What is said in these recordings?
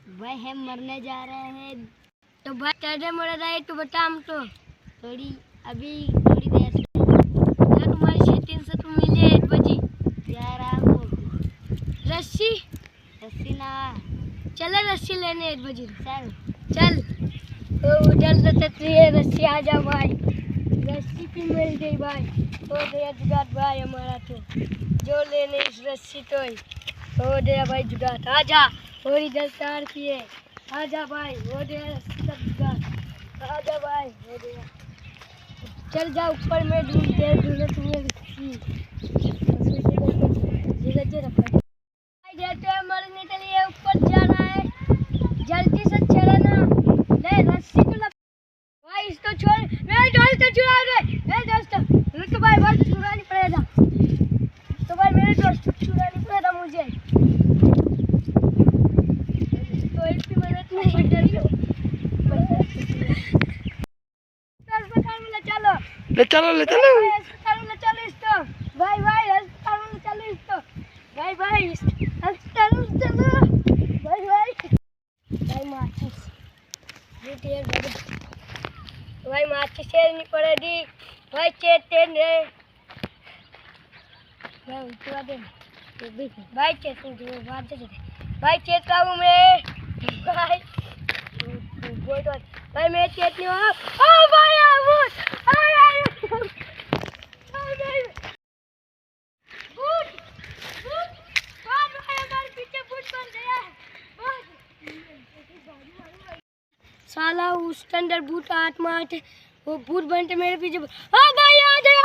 भाई हम मरने जा रहे हैं। तो भाई टेढ़े मोड़े रहे तो बता हम तो थोड़ी देर से तो तुम्हारी सेटिंग से तुम मिले 1 बजे जा रहा हूँ। रस्सी ना चले रस्सी लेने 1 बजे चल तो उधर से चलती है रस्सी। आ जा भाई रस्सी भी मिल गई भाई। हो गया जुगाड़ भाई हमारा तो जो लेने इस रस्सी तो हो गया भाई जुगाड़। आ जा और इधर तार की है। आ जा भाई हो गया रस्सी का जुगाड़। आ जा भाई हो गया। चल जा ऊपर में ढूंढते तुम्हें रस्सी देते हैं। मरने के लिए ऊपर जाना है जल्दी से चलो ना। ले रस्सी को भाई इसको छोड़ मेरे दोस्त चुरा दे। मेरे दोस्त रुक भाई बस चुरानी पड़ेगा तो भाई मेरे दोस्त चुरानी पड़ेगा मुझे तो इसकी मदद नहीं कर रही हो। अस्पताल में ले चलो अस्पताल में चलो इसको भाई अस्पताल में चलो इसको भाई अस्पताल में चलो भाई माचिस भाई माचिस नहीं पड़ेगी भाई चेते ने भाई भाई चेता हूँ मैं भाई मैं चेतनी हूँ। भाई साला उसके अंदर भूत आत्मा आते वो भूत बनते मेरे पीछे। हाँ भाई आ गया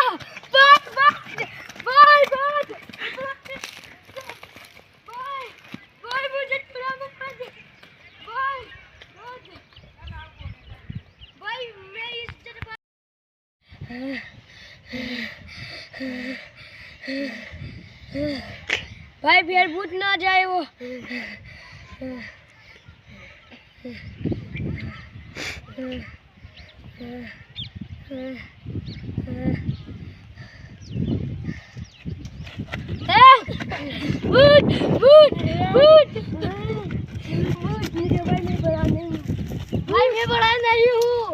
भाई मुझे चुरा मत दे भाई मैं इस तरफ भाई फिर भूत ना जाए वो। भाई मैं बड़ा नहीं हूँ।